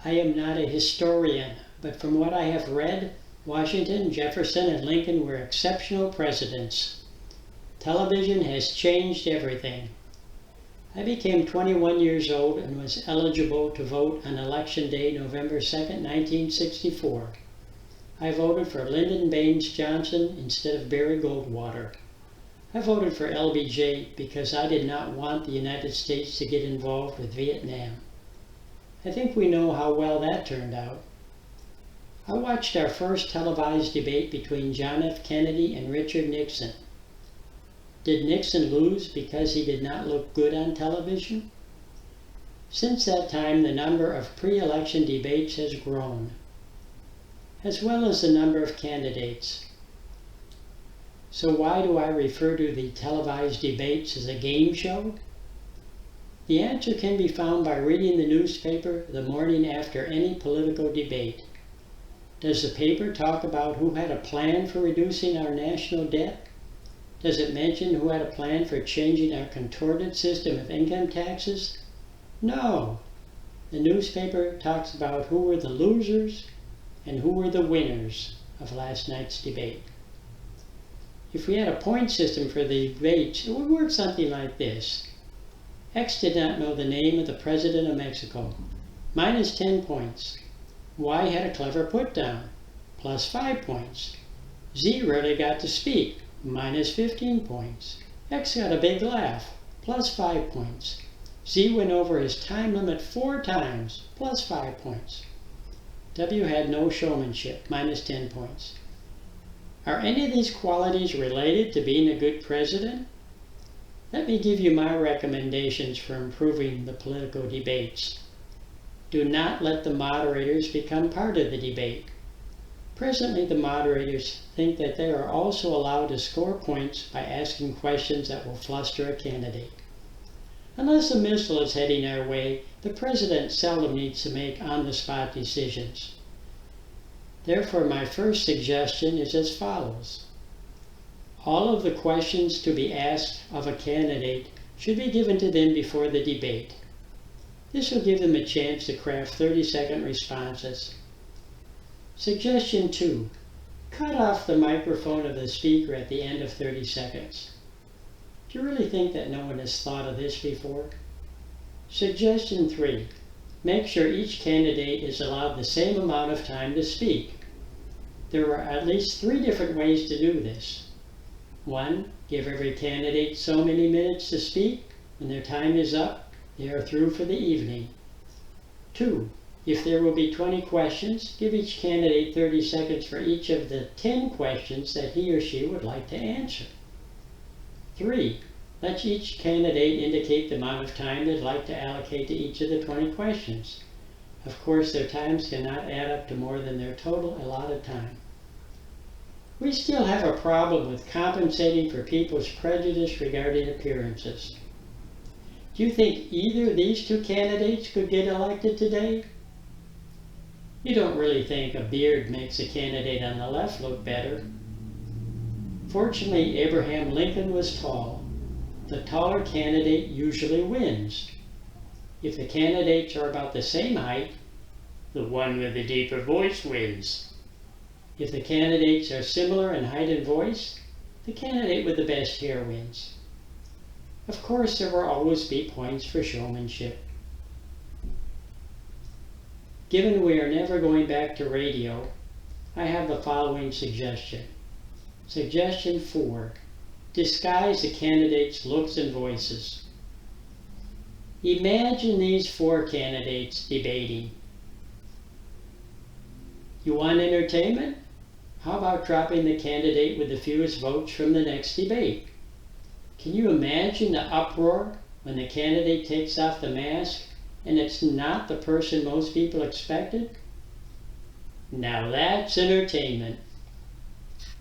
I am not a historian, but from what I have read, Washington, Jefferson, and Lincoln were exceptional presidents. Television has changed everything. I became 21 years old and was eligible to vote on Election Day, November 2nd, 1964. I voted for Lyndon Baines Johnson instead of Barry Goldwater. I voted for LBJ because I did not want the United States to get involved with Vietnam. I think we know how well that turned out. I watched our first televised debate between John F. Kennedy and Richard Nixon. Did Nixon lose because he did not look good on television? Since that time, the number of pre-election debates has grown, as well as the number of candidates. So why do I refer to the televised debates as a game show? The answer can be found by reading the newspaper the morning after any political debate. Does the paper talk about who had a plan for reducing our national debt? Does it mention who had a plan for changing our contorted system of income taxes? No. The newspaper talks about who were the losers and who were the winners of last night's debate. If we had a point system for the debates, it would work something like this. X did not know the name of the President of Mexico. Minus 10 points. Y had a clever put-down. Plus 5 points. Z rarely got to speak. Minus 15 points. X got a big laugh. Plus 5 points. Z went over his time limit 4 times. Plus 5 points. W had no showmanship. Minus 10 points. Are any of these qualities related to being a good president? Let me give you my recommendations for improving the political debates. Do not let the moderators become part of the debate. Presently, the moderators think that they are also allowed to score points by asking questions that will fluster a candidate. Unless a missile is heading our way, the president seldom needs to make on-the-spot decisions. Therefore, my first suggestion is as follows. All of the questions to be asked of a candidate should be given to them before the debate. This will give them a chance to craft 30-second responses. Suggestion 2. Cut off the microphone of the speaker at the end of 30 seconds. Do you really think that no one has thought of this before? Suggestion 3. Make sure each candidate is allowed the same amount of time to speak. There are at least 3 different ways to do this. 1. Give every candidate so many minutes to speak. When their time is up, they are through for the evening. 2. If there will be 20 questions, give each candidate 30 seconds for each of the 10 questions that he or she would like to answer. 3. Let each candidate indicate the amount of time they'd like to allocate to each of the 20 questions. Of course, their times cannot add up to more than their total allotted time. We still have a problem with compensating for people's prejudice regarding appearances. Do you think either of these 2 candidates could get elected today? You don't really think a beard makes a candidate on the left look better. Fortunately, Abraham Lincoln was tall. The taller candidate usually wins. If the candidates are about the same height, the one with the deeper voice wins. If the candidates are similar in height and voice, the candidate with the best hair wins. Of course, there will always be points for showmanship. Given we are never going back to radio, I have the following suggestion. Suggestion 4. Disguise the candidates' looks and voices. Imagine these 4 candidates debating. You want entertainment? How about dropping the candidate with the fewest votes from the next debate? Can you imagine the uproar when the candidate takes off the mask and it's not the person most people expected? Now that's entertainment.